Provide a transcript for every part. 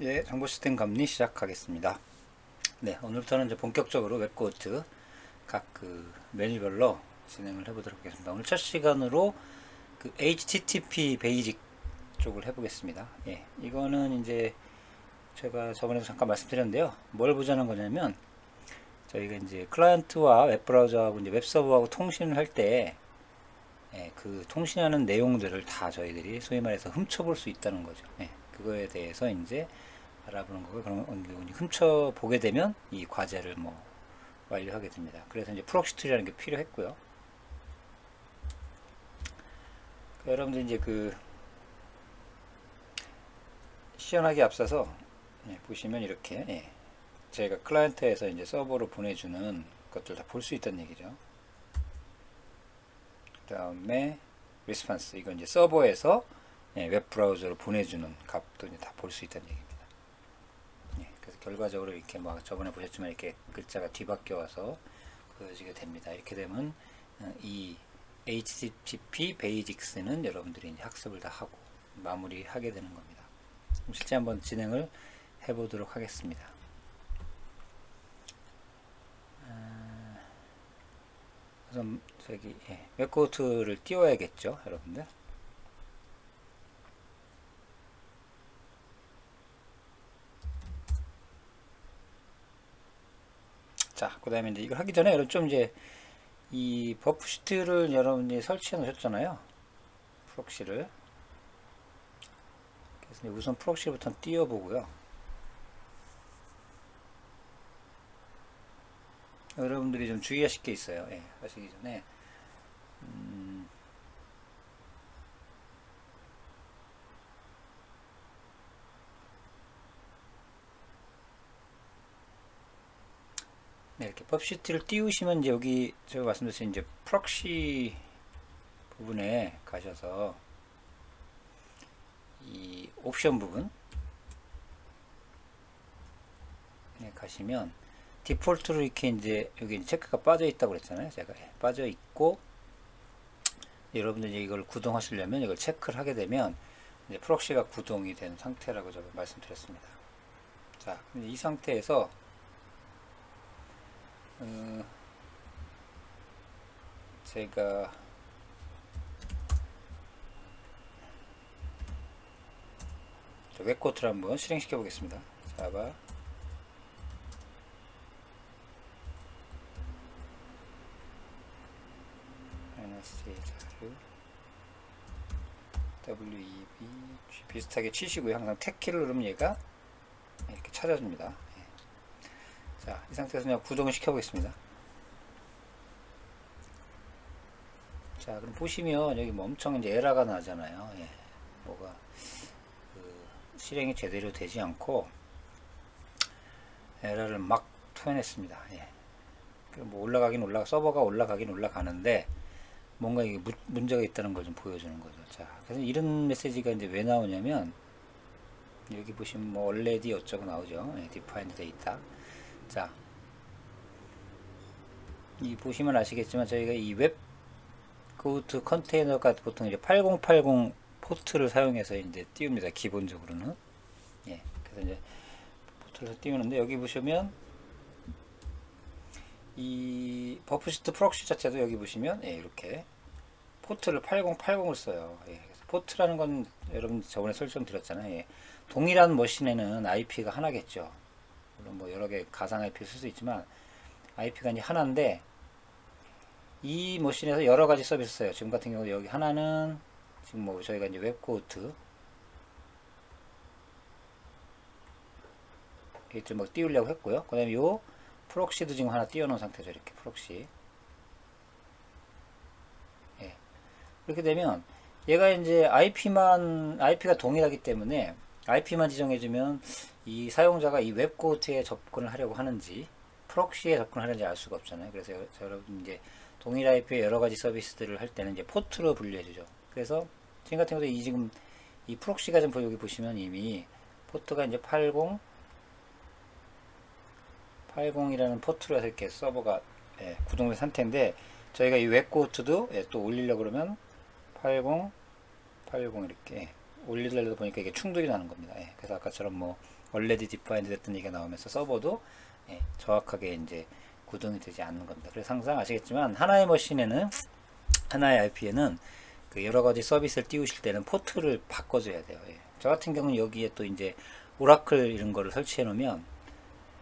예, 정보 시스템 감리 시작하겠습니다. 네, 오늘부터는 이제 본격적으로 웹코트 각 메뉴별로 진행을 해보도록 하겠습니다. 오늘 첫 시간으로 HTTP 베이직 쪽을 해보겠습니다. 예, 이거는 이제 제가 저번에도 잠깐 말씀드렸는데요. 뭘 보자는 거냐면 저희가 이제 클라이언트와 웹브라우저하고 이제 웹서버하고 통신을 할 때 그 통신하는 내용들을 다 저희들이 소위 말해서 훔쳐볼 수 있다는 거죠. 예, 그거에 대해서 이제 알아보는 거고, 그런 경우는 훔쳐보게 되면 이 과제를 완료하게 됩니다. 그래서 이제 프록시 툴이라는 게 필요했고요. 여러분들 이제 시연하기 앞서서 보시면 이렇게 저희가 클라이언트에서 이제 서버로 보내주는 것들 다 볼 수 있다는 얘기죠. 그 다음에 리스폰스, 이건 이제 서버에서 웹 브라우저로 보내주는 값도 이제 다 볼 수 있다는 얘기입니다. 그래서 결과적으로 이렇게 저번에 보셨지만 이렇게 글자가 뒤바뀌어 와서 보여지게 됩니다. 이렇게 되면 이 HTTP 베이직스는 여러분들이 이제 학습을 다 하고 마무리하게 되는 겁니다. 그럼 실제 한번 진행을 해보도록 하겠습니다. 우선 저기 웹코트를 띄워야겠죠, 여러분들. 자, 그 다음에 이제 이걸 하기 전에 여러분 좀 이제 이 버프시트를 여러분이 설치해 놓으셨잖아요. 프록시를. 그래서 우선 프록시부터 띄워보고요. 여러분들이 좀 주의하실 게 있어요. 하시기 전에 이렇게 버프시트를 띄우시면 이제 여기 제가 말씀드린 이제 프록시 부분에 가셔서 이 옵션 부분 가시면 디폴트로 이렇게 이제 여기 체크가 빠져 있다고 그랬잖아요. 제가 빠져 있고, 여러분들이 이걸 구동하시려면 이걸 체크를 하게 되면 이제 프록시가 구동이 된 상태라고 제가 말씀드렸습니다. 자, 이 상태에서 제가 웹코트를 한번 실행시켜 보겠습니다. 자바 WEB 비슷하게 치시고요. 항상 탭키를 누르면 얘가 이렇게 찾아줍니다. 자, 이 상태에서 그냥 구동을 시켜 보겠습니다. 자, 그럼 보시면 여기 엄청 이제 에러가 나잖아요. 뭐가 실행이 제대로 되지 않고 에러를 막 토해냈습니다. 서버가 올라가긴 올라가는데 뭔가 이게 문제가 있다는 걸 좀 보여주는 거죠. 자, 그래서 이런 메시지가 이제 왜 나오냐면 여기 보시면 already 어쩌고 나오죠. defined data. 자, 이 보시면 아시겠지만 저희가 이 웹코트 컨테이너가 보통 이제 8080 포트를 사용해서 이제 띄웁니다. 기본적으로는. 그래서 이제 포트를 띄우는데 여기 보시면 이 버프시트 프록시 자체도 여기 보시면 이렇게 포트를 8080을 써요. 그래서 포트라는 건 여러분 저번에 설명드렸잖아요. 동일한 머신에는 IP가 하나겠죠. 물론 여러 개 가상 IP를 쓸 수 있지만 IP가 이제 하나인데 이 머신에서 여러 가지 서비스 써요. 지금 같은 경우 여기 하나는 지금 저희가 이제 웹코트 이좀 띄우려고 했고요. 그 다음에 요 프록시도 지금 하나 띄워놓은 상태죠. 이렇게 프록시. 이렇게 되면 얘가 이제 IP가 동일하기 때문에 IP만 지정해주면 이 사용자가 이 웹코트에 접근을 하려고 하는지 프록시에 접근하는지 알 수가 없잖아요. 그래서 여러분 이제 동일 IP의 여러 가지 서비스들을 할 때는 이제 포트로 분류해주죠. 그래서 지금 같은 경우도 지금 이 프록시가 좀 여기 보시면 이미 포트가 이제 80이라는 포트로 해서 이렇게 서버가 구동된 상태인데 저희가 이 웹코트도 또 올리려고 그러면 80 이렇게 올리려다 보니까 이게 충돌이 나는 겁니다. 예, 그래서 아까처럼 뭐 already defined 됐던 얘기가 나오면서 서버도 예, 정확하게 이제 구동이 되지 않는 겁니다. 그래서 항상 아시겠지만 하나의 머신에는 하나의 IP에는 그 여러 가지 서비스를 띄우실 때는 포트를 바꿔줘야 돼요. 예. 저 같은 경우는 여기에 또 이제 오라클 이런 거를 설치해 놓으면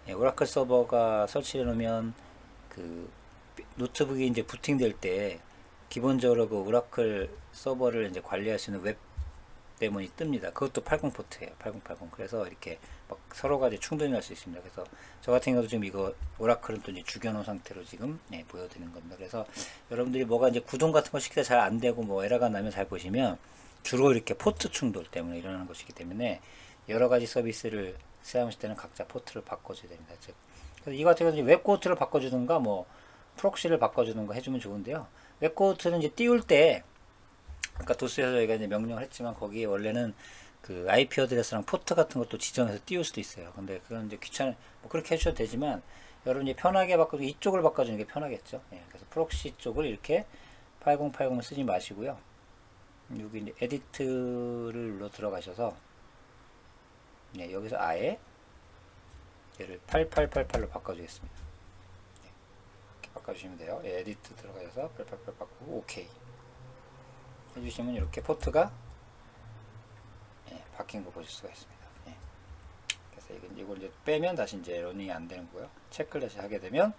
예, 오라클 서버가 설치해 놓으면 그 노트북이 이제 부팅될 때 기본적으로 그 오라클 서버를 이제 관리할 수 있는 웹 데몬이 뜹니다. 그것도 80 포트예요. 8080. 그래서 이렇게 막 서로 가지 충돌이 날 수 있습니다. 그래서 저 같은 경우도 지금 이거 오라클은 또 이제 죽여놓은 상태로 지금 예, 보여드리는 겁니다. 그래서 여러분들이 뭐가 이제 구동 같은 거 시키다 잘 안 되고 뭐 에러가 나면 잘 보시면 주로 이렇게 포트 충돌 때문에 일어나는 것이기 때문에 여러 가지 서비스를 사용하실 때는 각자 포트를 바꿔줘야 됩니다. 즉, 그래서 이거 같은 경우는 웹코트를 바꿔주든가 뭐 프록시를 바꿔주든가 해주면 좋은데요. 웹코트는 이제 띄울 때 아까 도스에서 저희가 이제 명령을 했지만 거기에 원래는 그 IP 어드레스랑 포트 같은 것도 지정해서 띄울 수도 있어요. 근데 그건 이제 귀찮은 뭐 그렇게 해주셔도 되지만 여러분이 편하게 바꿔 이쪽을 바꿔주는 게 편하겠죠. 예, 그래서 프록시 쪽을 이렇게 8080을 쓰지 마시고요. 여기 이제 에디트를 눌러 들어가셔서 예, 여기서 아예 얘를 8888로 바꿔주겠습니다. 예, 이렇게 바꿔주시면 돼요. 예, 에디트 들어가셔서 8888 바꾸고 오케이 해주시면 이렇게 포트가 예, 바뀐 거 보실 수가 있습니다. 예. 그래서 이걸 이제 빼면 다시 이제 러닝이 안 되는 거고요. 체크를 다시 하게 되면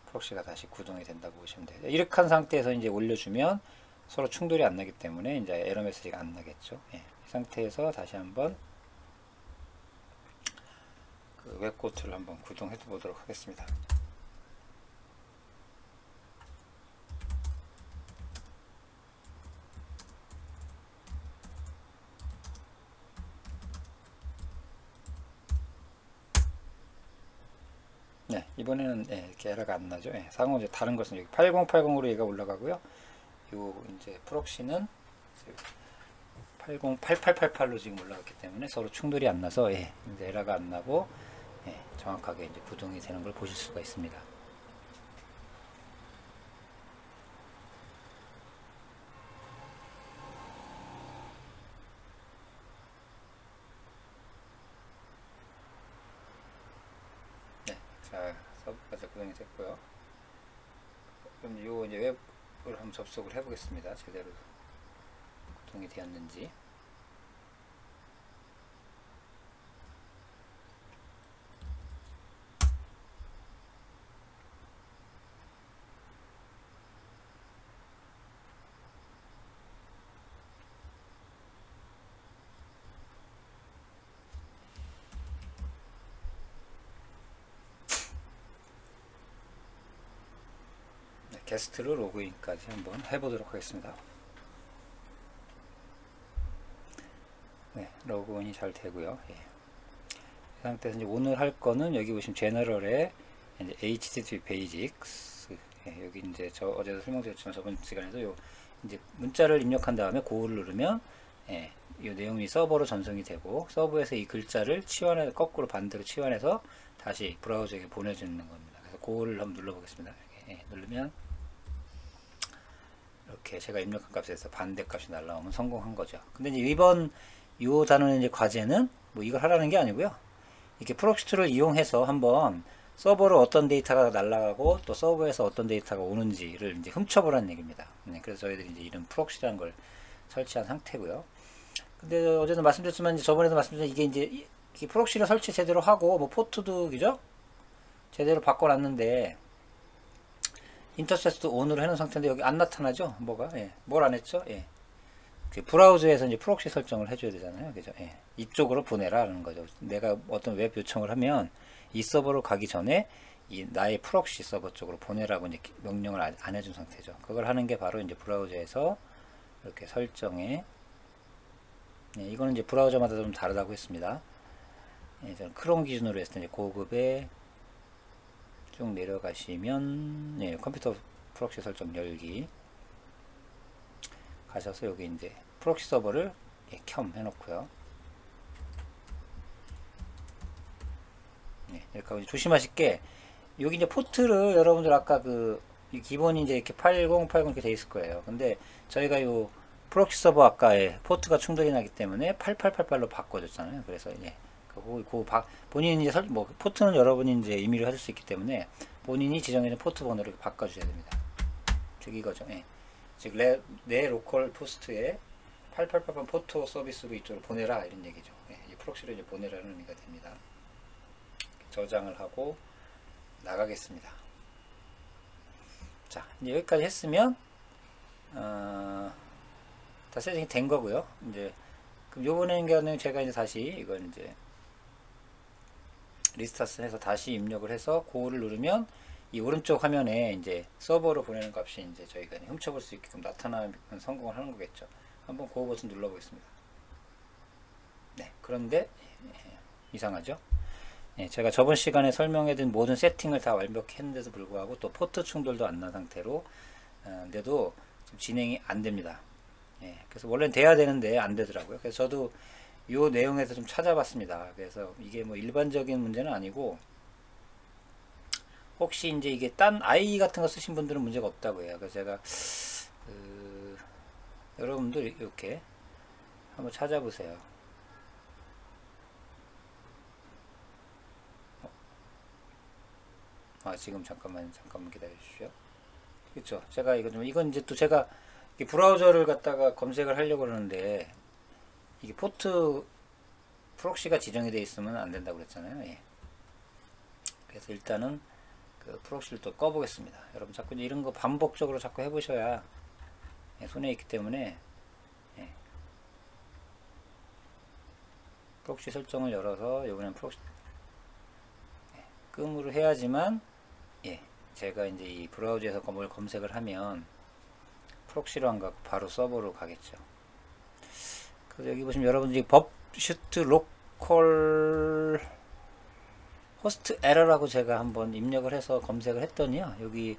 프록시가 다시 구동이 된다고 보시면 돼요. 이렇게 한 상태에서 이제 올려주면 서로 충돌이 안 나기 때문에 이제 에러 메시지가 안 나겠죠. 예. 이 상태에서 다시 한번 그 웹코트를 한번 구동해 보도록 하겠습니다. 네, 이번에는 예, 이렇게 에러가 안 나죠. 예, 상호 이제 다른 것은 여기 8080으로 얘가 올라가고요. 요 이제 프록시는 8888로 지금 올라갔기 때문에 서로 충돌이 안 나서 예, 이제 에러가 안 나고 예, 정확하게 이제 구동이 되는 걸 보실 수가 있습니다. 자, 서버까지 구동이 됐고요. 그럼 요 이제 웹을 한번 접속을 해보겠습니다. 제대로 구동이 되었는지. 게스트로 로그인까지 한번 해보도록 하겠습니다. 네, 로그인이 잘 되고요. 예. 이 상태에서 이제 오늘 할 거는 여기 보시면 제너럴에 이제 HTTP 베이직스 예, 여기 이제 저 어제도 설명드렸지만 저번 시간에도 요 이제 문자를 입력한 다음에 고를 누르면 예, 이 내용이 서버로 전송이 되고 서버에서 이 글자를 치환해 거꾸로 반대로 치환해서 다시 브라우저에게 보내주는 겁니다. 그래서 고를 한번 눌러보겠습니다. 예, 누르면 이렇게 제가 입력한 값에서 반대 값이 날라오면 성공한 거죠. 근데 이제 이번 요 단원의 이제 과제는 뭐 이걸 하라는 게 아니고요. 이렇게 프록시2를 이용해서 한번 서버로 어떤 데이터가 날라가고 또 서버에서 어떤 데이터가 오는지를 이제 훔쳐보라는 얘기입니다. 네, 그래서 저희들이 이제 이런 프록시라는 걸 설치한 상태고요. 근데 어제도 말씀드렸지만 이제 저번에도 말씀드렸지만 이게 이제 이 프록시를 설치 제대로 하고 뭐 포트도 그죠? 제대로 바꿔놨는데 인터세스도 ON으로 해놓은 상태인데 여기 안 나타나죠? 뭐가? 예. 뭘 안 했죠? 예. 그 브라우저에서 이제 프록시 설정을 해줘야 되잖아요. 그죠? 예. 이쪽으로 보내라는 거죠. 내가 어떤 웹 요청을 하면 이 서버로 가기 전에 이 나의 프록시 서버 쪽으로 보내라고 이제 명령을 안 해준 상태죠. 그걸 하는 게 바로 이제 브라우저에서 이렇게 설정에 예, 이거는 이제 브라우저마다 좀 다르다고 했습니다. 예, 저는 크롬 기준으로 했을 때 이제 고급에 쭉 내려가시면 예, 컴퓨터 프록시 설정 열기 가셔서 여기 이제 프록시 서버를 예, 켬 해놓고요. 예, 이렇게 하고 조심하실 게 여기 이제 포트를 여러분들 아까 그 기본이 이제 이렇게 8080 이렇게 돼 있을 거예요. 근데 저희가 요 프록시 서버 아까 포트가 충돌이 나기 때문에 8888로 바꿔줬잖아요. 그래서 이제 본인이 이제 뭐 포트는 여러분이 이제 임의로 하실 수 있기 때문에 본인이 지정해놓은 포트 번호를 바꿔주셔야 됩니다. 즉 이거죠. 예. 즉 내 로컬 포스트에 8888 포트 서비스로 이쪽으로 보내라 이런 얘기죠. 예. 이 프록시로 이제 보내라는 의미가 됩니다. 저장을 하고 나가겠습니다. 자, 이제 여기까지 했으면 다 세팅이 된 거고요. 이제 그럼 요번에는 제가 이제 다시 이건 이제 리스타트 해서 다시 입력을 해서 고를 누르면 이 오른쪽 화면에 이제 서버로 보내는 값이 이제 저희가 훔쳐볼 수 있게끔 나타나면 성공을 하는 거겠죠. 한번 고 버튼 눌러보겠습니다. 네, 그런데 이상하죠? 네, 제가 저번 시간에 설명해둔 모든 세팅을 다 완벽했는데도 불구하고 또 포트 충돌도 안 난 상태로 근데도 지금 진행이 안 됩니다. 예, 그래서 원래는 돼야 되는데 안 되더라고요. 그래서 저도 이 내용에서 좀 찾아봤습니다. 그래서 이게 뭐 일반적인 문제는 아니고 혹시 이제 이게 딴 i 같은 거 쓰신 분들은 문제가 없다고 해요. 그래서 제가 여러분들 이렇게 한번 찾아보세요. 지금 잠깐만 기다려 주십시오. 그렇죠. 제가 이건 이제 또 제가 브라우저를 갖다가 검색을 하려고 그러는데 이게 포트 프록시가 지정이 되어 있으면 안 된다고 그랬잖아요. 예. 그래서 일단은 그 프록시를 또 꺼보겠습니다. 여러분 자꾸 이런 거 반복적으로 자꾸 해보셔야 손에 있기 때문에 프록시 설정을 열어서 이번엔 프록시 끔으로 해야지만 제가 이제 이 브라우저에서 뭘 검색을 하면 프록시로 안 가고 바로 서버로 가겠죠. 그래서 여기 보시면 여러분들이 법슈트 로컬 호스트 에러라고 제가 한번 입력을 해서 검색을 했더니요. 여기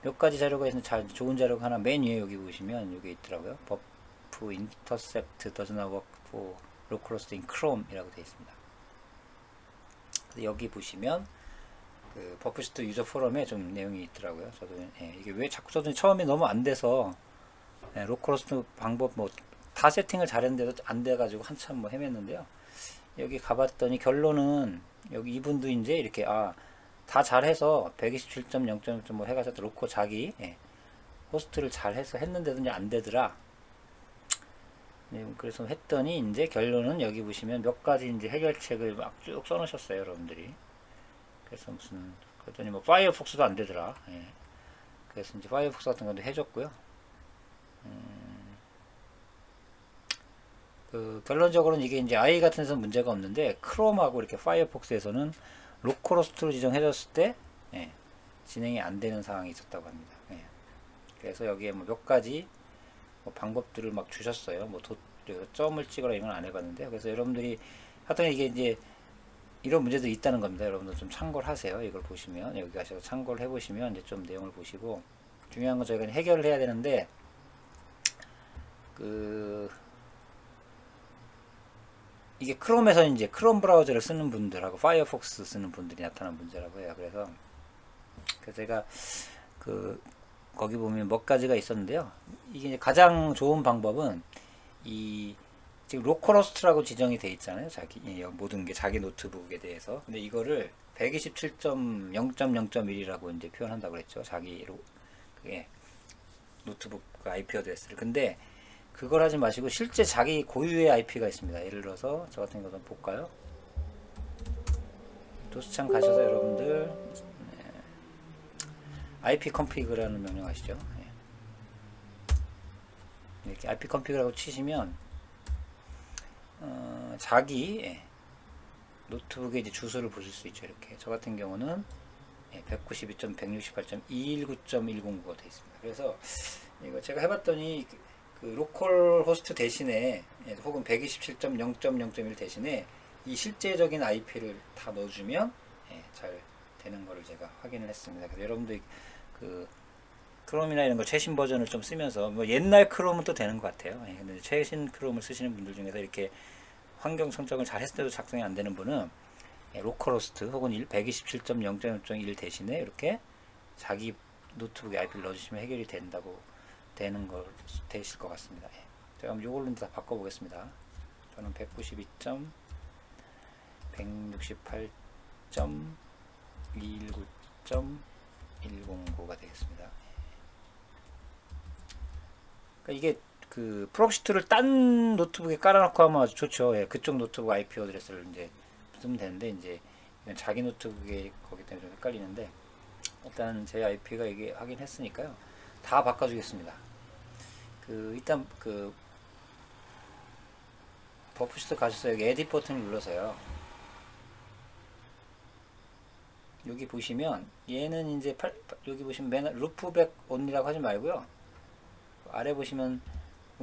몇 가지 자료가 있는데 좋은 자료가 하나 맨 위에 여기 보시면 여기 있더라고요. 버프 인터셉트 does not work for local host in Chrome 이라고 되어 있습니다. 여기 보시면 그 버프슈트 유저 포럼에 좀 내용이 있더라고요. 저도 이게 왜 자꾸 저도 처음에 너무 안 돼서 로컬호스트 방법 뭐 다 세팅을 잘했는데도 안 돼가지고 한참 뭐 헤맸는데요. 여기 가봤더니 결론은 여기 이분도 이제 이렇게 다 잘해서 127.0.0 뭐 해가지고 로컬 자기 호스트를 잘해서 했는데도 이제 안 되더라. 그래서 했더니 이제 결론은 여기 보시면 몇 가지 이제 해결책을 막 쭉 써놓으셨어요, 여러분들이. 그래서 그랬더니 뭐 파이어폭스도 안 되더라. 그래서 이제 파이어폭스 같은 것도 해줬고요. 결론적으로는 이게 이제 i 같은 데서는 문제가 없는데 크롬하고 이렇게 파이어폭스에서는 로컬호스트로 지정해줬을 때 진행이 안 되는 상황이 있었다고 합니다. 그래서 여기에 뭐 몇 가지 뭐 방법들을 막 주셨어요. 뭐 점을 찍어라 이건 안 해봤는데 그래서 여러분들이 하여튼 이게 이제 이런 문제도 있다는 겁니다. 여러분들 좀 참고를 하세요. 이걸 보시면 여기 가셔서 참고를 해보시면 이제 좀 내용을 보시고 중요한 건 저희가 해결을 해야 되는데 이게 크롬에서 이제 크롬 브라우저를 쓰는 분들하고 파이어폭스 쓰는 분들이 나타난 문제라고 해요. 그래서 제가 거기 보면 몇 가지가 있었는데요. 이게 이제 가장 좋은 방법은 지금 로컬호스트라고 지정이 돼 있잖아요. 모든 게 자기 노트북에 대해서. 근데 이거를 127.0.0.1이라고 이제 표현한다고 그랬죠. 자기 노트북 IP 어드레스를. 근데 그걸 하지 마시고 실제 자기 고유의 IP가 있습니다. 예를 들어서 저 같은 경우는 볼까요? 도스창 가셔서 여러분들 IP config라는 명령 아시죠? 이렇게 IP config라고 치시면 자기 노트북에 이제 주소를 보실 수 있죠. 이렇게 저 같은 경우는 192.168.219.109가 되어 있습니다. 그래서 이거 제가 해봤더니 그 로컬 호스트 대신에 혹은 127.0.0.1 대신에 이 실제적인 IP를 다 넣어주면 잘 되는 거를 제가 확인을 했습니다. 그래서 여러분들 크롬이나 이런 거 최신 버전을 좀 쓰면서 뭐 옛날 크롬은 또 되는 것 같아요. 근데 최신 크롬을 쓰시는 분들 중에서 이렇게 환경 선정을 잘 했을 때도 작동이 안 되는 분은 로컬호스트 혹은 127.0.0.1 대신에 이렇게 자기 노트북에 IP를 넣어주시면 해결이 되는 걸 되실 것 같습니다. 제가 한번 이걸로 다 바꿔보겠습니다. 저는 192.168.219.109가 되겠습니다. 그러니까 이게 그 프록시2를 딴 노트북에 깔아놓고 하면 아주 좋죠. 예, 그쪽 노트북 IP 어드레스를 이제 쓰면 되는데, 이제 이건 자기 노트북에 거기 때문에 좀 헷갈리는데, 일단 제 IP가 이게 하긴 했으니까요. 다 바꿔주겠습니다. 일단 버프시트 가셔서 여기 에딧 버튼을 눌러서요. 여기 보시면 얘는 이제 여기 보시면 맨 루프백 온이라고 하지 말고요. 아래 보시면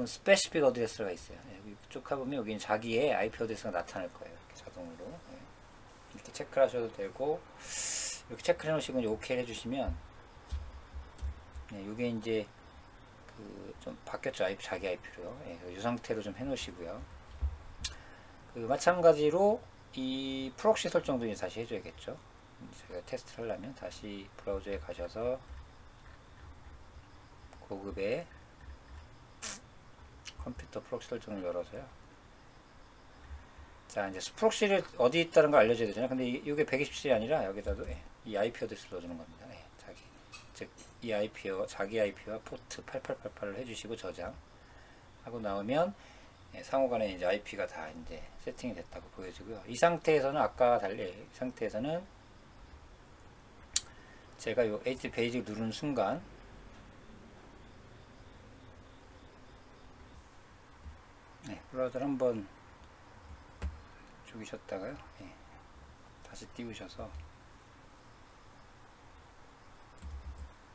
스페시픽 어드레스가 있어요. 여기 쭉 가보면 여기는 자기의 IP 어드레스가 나타날 거예요. 이렇게 자동으로 이렇게 체크를 하셔도 되고, 이렇게 체크를 해놓으시고 이제 OK 해주시면, 이게 이제 좀 바뀌었죠. 자기 IP로요. 이 상태로 좀 해놓으시고요. 마찬가지로 이 프록시 설정도 이제 다시 해줘야겠죠. 제가 테스트를 하려면 다시 브라우저에 가셔서 고급의 컴퓨터 프록시 설정을 열어서요. 자, 이제 프록시를 어디 있다는 걸 알려줘야 되잖아요. 근데 이게 127이 아니라 여기다도 이 IP 어드레스를 넣어주는 겁니다. 즉 이 IP와 자기 IP와 포트 8888을 해주시고 저장하고 나오면 상호간에 이제 IP가 다 이제 세팅이 됐다고 보여지고요. 이 상태에서는 아까 달리 이 상태에서는 제가 요 HTTP 베이직 누르는 순간 브라우저를 한번 죽이셨다가요. 다시 띄우셔서,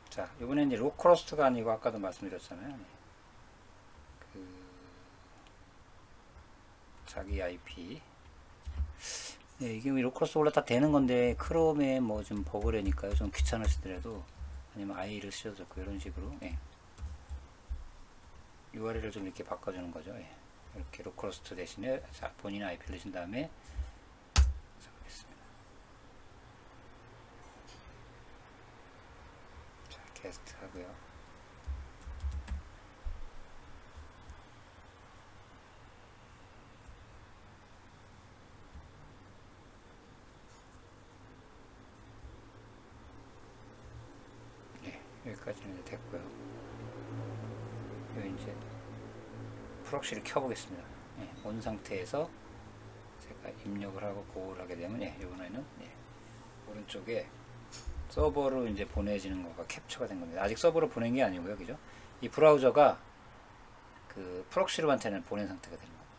자, 이번엔 이제 로컬호스트가 아니고 아까도 말씀드렸잖아요. 자기 IP. 이게 로컬호스트 원래 다 되는 건데 크롬에 뭐 좀 버그래니까요. 좀 귀찮으시더라도, 아니면 I를 쓰셔도 좋고 이런 식으로 URL을 좀 이렇게 바꿔주는 거죠. 이렇게 로컬호스트 대신에 본인 IP를 넣으신 다음에 게스트 하고요. 여기까지는 됐고요. 여기 이제 프록시를 켜보겠습니다. 온 상태에서 제가 입력을 하고 고를 하게 되면 이번에는 오른쪽에 서버로 이제 보내지는 거가 캡처가 된 겁니다. 아직 서버로 보낸 게 아니고요, 그죠? 이 브라우저가 그 프록시로한테는 보낸 상태가 되는 겁니다.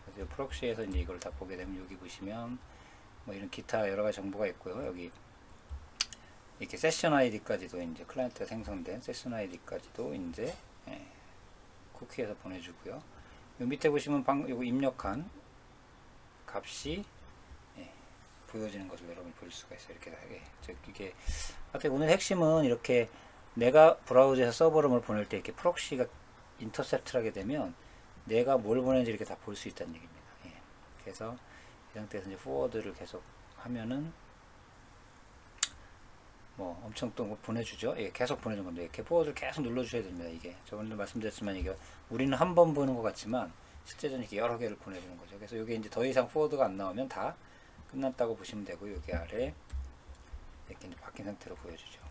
그래서 프록시에서 이제 이걸 다 보게 되면 여기 보시면 뭐 이런 기타 여러 가지 정보가 있고요. 여기 이렇게 세션 아이디까지도 이제 클라이언트가 생성된 세션 아이디까지도 이제 쿠키에서 보내주고요. 요 밑에 보시면 요거 입력한 값이 보여지는 것을 여러분이 볼 수가 있어요. 이렇게 이게 하여튼 오늘 핵심은 이렇게 내가 브라우저에서 서버로 뭘 보낼 때 이렇게 프록시가 인터셉트를 하게 되면 내가 뭘 보내는지 이렇게 다 볼 수 있다는 얘기입니다. 그래서 이 상태에서 이제 포워드를 계속 하면은 뭐 엄청 또 뭐 보내주죠. 계속 보내는 건데 이렇게 포워드를 계속 눌러주셔야 됩니다. 이게 저번에도 말씀드렸지만 이게 우리는 한 번 보는 것 같지만 실제로는 이렇게 여러 개를 보내주는 거죠. 그래서 이게 이제 더 이상 포워드가 안 나오면 다 끝났다고 보시면 되고, 여기 아래 이렇게 이제 바뀐 상태로 보여주죠.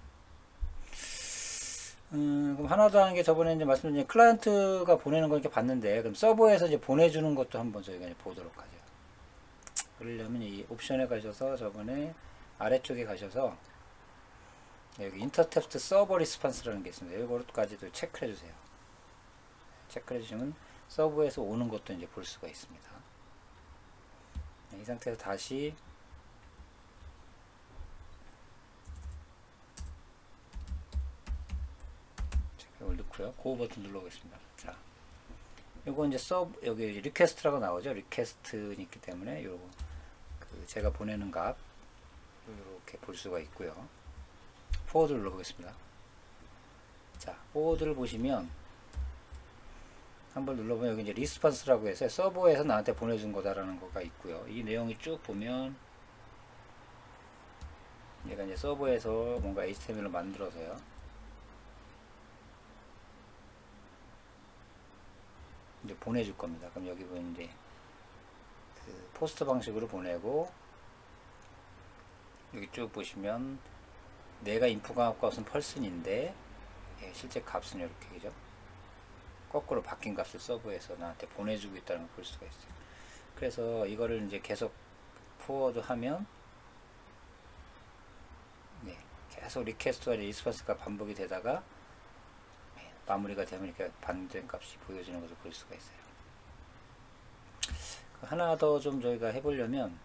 그럼 하나 더 하는 게 저번에 이제 말씀드린 클라이언트가 보내는 거 이렇게 봤는데, 그럼 서버에서 이제 보내주는 것도 한번 저희가 이제 보도록 하죠. 그러려면 이 옵션에 가셔서 저번에 아래쪽에 가셔서 여기 인터셉트 서버 리스판스라는 게 있습니다. 이것까지도 체크해 주세요. 체크해 주시면 서버에서 오는 것도 이제 볼 수가 있습니다. 이 상태에서 다시 이걸 넣고요. 고 버튼 눌러보겠습니다. 자, 요거 이제 여기 리퀘스트라고 나오죠. 리퀘스트는 있기 때문에 요거 제가 보내는 값 이렇게 볼 수가 있고요. 포워드를 눌러보겠습니다. 자, 포워드를 보시면 한번 눌러보면 여기 이제 리스폰스라고 해서 서버에서 나한테 보내준 거다라는 거가 있고요. 이 내용이 쭉 보면 얘가 이제 서버에서 뭔가 HTML로 만들어서요. 이제 보내줄 겁니다. 그럼 여기 보면 이제 그 포스트 방식으로 보내고, 여기 쭉 보시면 내가 인풋한 값은 펄슨인데 예, 실제 값은 이렇게 그죠? 거꾸로 바뀐 값을 서버에서 나한테 보내주고 있다는 걸 볼 수가 있어요. 그래서 이거를 이제 계속 포워드 하면 네, 계속 리퀘스트와 리스폰스가 반복이 되다가 네, 마무리가 되면 이렇게 반대된 값이 보여지는 것을 볼 수가 있어요. 하나 더 좀 저희가 해보려면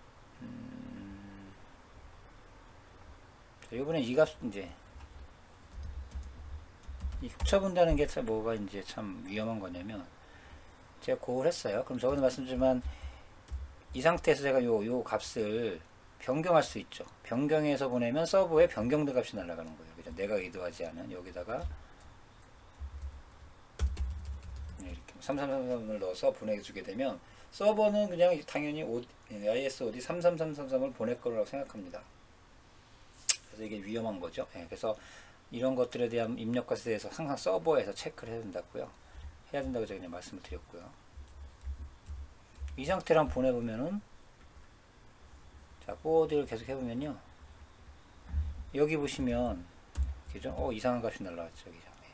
이번에 이 값 이제 이 흡처분다는 게 참 뭐가 이제 참 위험한 거냐면, 제가 그걸 했어요. 그럼 저번에 말씀드렸지만 이 상태에서 제가 요 값을 변경할 수 있죠. 변경해서 보내면 서버에 변경된 값이 날아가는 거예요. 그죠? 내가 의도하지 않은 여기다가 이렇게 3333을 넣어서 보내주게 되면 서버는 그냥 당연히 IS OD 33333을 보낼 거라고 생각합니다. 그래서 이게 위험한 거죠. 예, 그래서 이런 것들에 대한 입력 값에 대해서 항상 서버에서 체크를 해야 된다고요. 해야 된다고 제가 그냥 말씀을 드렸고요. 이 상태로 한번 보내보면은, 자, 포워드를 계속 해보면요. 여기 보시면, 그죠? 이상한 값이 날라왔죠. 그죠? 예.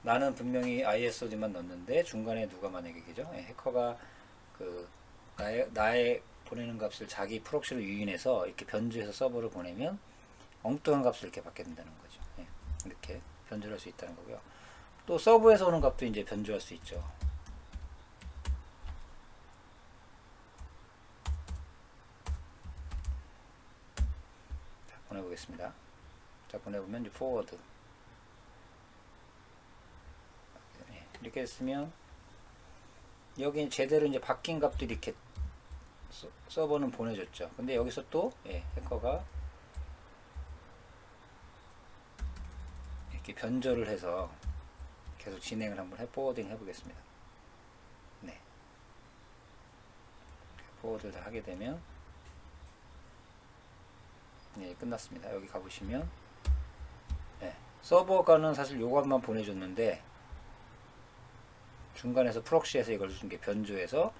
나는 분명히 ISOD만 넣었는데, 중간에 누가 만약에, 그죠? 예, 해커가 나의 보내는 값을 자기 프록시로 유인해서 이렇게 변주해서 서버를 보내면, 엉뚱한 값을 이렇게 받게 된다는 거죠. 예, 이렇게 변주할 수 있다는 거고요. 또 서버에서 오는 값도 이제 변주할 수 있죠. 자, 보내보겠습니다. 자, 보내보면 이제 포워드. 예, 이렇게 했으면 여기 제대로 이제 바뀐 값들이 이렇게 서버는 보내줬죠. 근데 여기서 또 예, 해커가 이렇게 변조를 해서 계속 진행을 한번 포워딩 해보겠습니다. 네. 포워드를 다 하게 되면 네, 끝났습니다. 여기 가보시면 네, 서버가는 사실 요것만 보내줬는데 중간에서 프록시에서 이걸 준 게 변조해서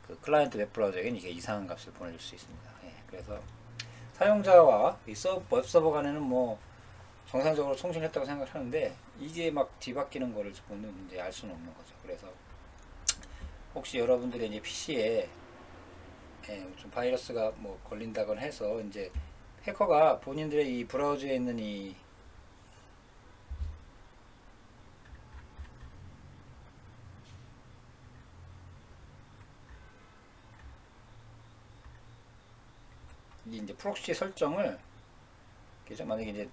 그 클라이언트 웹브라우저에게 이게 이상한 값을 보내줄 수 있습니다. 네, 그래서 사용자와 이 웹서버 간에는 뭐 정상적으로 통신했다고 생각을 하는데 이게 막 뒤바뀌는 거를 보면 이제 알 수는 없는 거죠. 그래서 혹시 여러분들의 이제 PC에 좀 바이러스가 뭐 걸린다거나 해서 이제 해커가 본인들의 이 브라우저에 있는 이 이제 프록시 설정을 그죠? 만약에 이제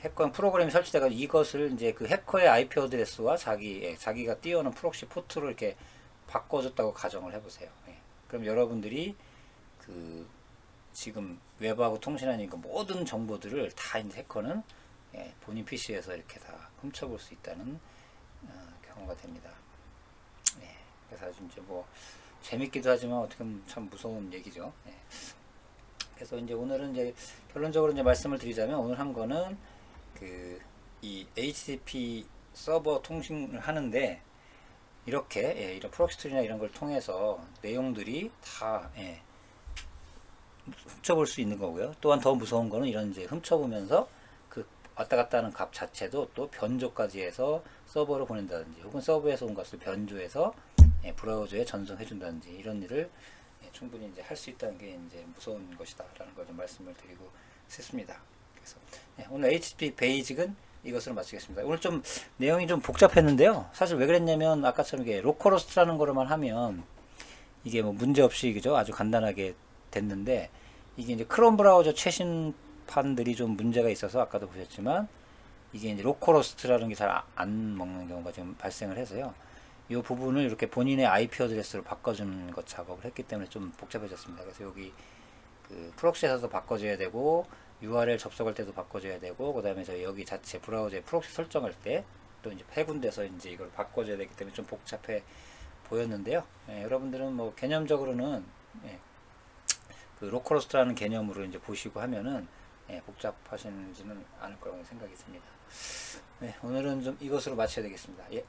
해커는 프로그램이 설치되가 이것을 이제 그 해커의 IP 어드레스와 자기가 띄우는 프록시 포트로 이렇게 바꿔줬다고 가정을 해보세요. 예. 그럼 여러분들이 그 지금 웹하고 통신하는 그 모든 정보들을 다 이제 해커는 예, 본인 PC에서 이렇게 다 훔쳐볼 수 있다는 경우가 됩니다. 예. 그래서 아주 이제 뭐 재밌기도 하지만 어떻게 보면 참 무서운 얘기죠. 예. 그래서 이제 오늘은 이제 결론적으로 이제 말씀을 드리자면 오늘 한 거는 이 HTTP 서버 통신을 하는데 이렇게 예, 이런 프록시툴이나 이런 걸 통해서 내용들이 다 예, 훔쳐볼 수 있는 거고요. 또한 더 무서운 거는 이런 이제 훔쳐보면서 그 왔다 갔다 하는 값 자체도 또 변조까지 해서 서버로 보낸다든지 혹은 서버에서 온 값을 변조해서 예, 브라우저에 전송해 준다든지 이런 일을 예, 충분히 이제 할 수 있다는 게 이제 무서운 것이다라는 걸 좀 말씀을 드리고 싶습니다. 그래서 예, 오늘 HTTP 베이직은 이것으로 마치겠습니다. 오늘 좀 내용이 좀 복잡했는데요. 사실 왜 그랬냐면 아까처럼 이게 로컬호스트라는 거로만 하면 이게 뭐 문제 없이 그죠? 아주 간단하게 됐는데 이게 이제 크롬 브라우저 최신판들이 좀 문제가 있어서 아까도 보셨지만 이게 이제 로컬호스트라는 게 잘 안 먹는 경우가 지금 발생을 해서요. 이 부분을 이렇게 본인의 IP 어드레스로 바꿔주는 것 작업을 했기 때문에 좀 복잡해졌습니다. 그래서 여기 그 프록시에서도 바꿔줘야 되고 URL 접속할 때도 바꿔줘야 되고 그 다음에 저 여기 자체 브라우저에 프록시 설정할 때 또 이제 세 군데서 이제 이걸 바꿔줘야 되기 때문에 좀 복잡해 보였는데요. 예, 여러분들은 뭐 개념적으로는 예, 그 로컬호스트라는 개념으로 이제 보시고 하면은 예, 복잡하시지는 않을 거라고 생각이 듭니다. 네, 오늘은 좀 이것으로 마쳐야 되겠습니다. 예.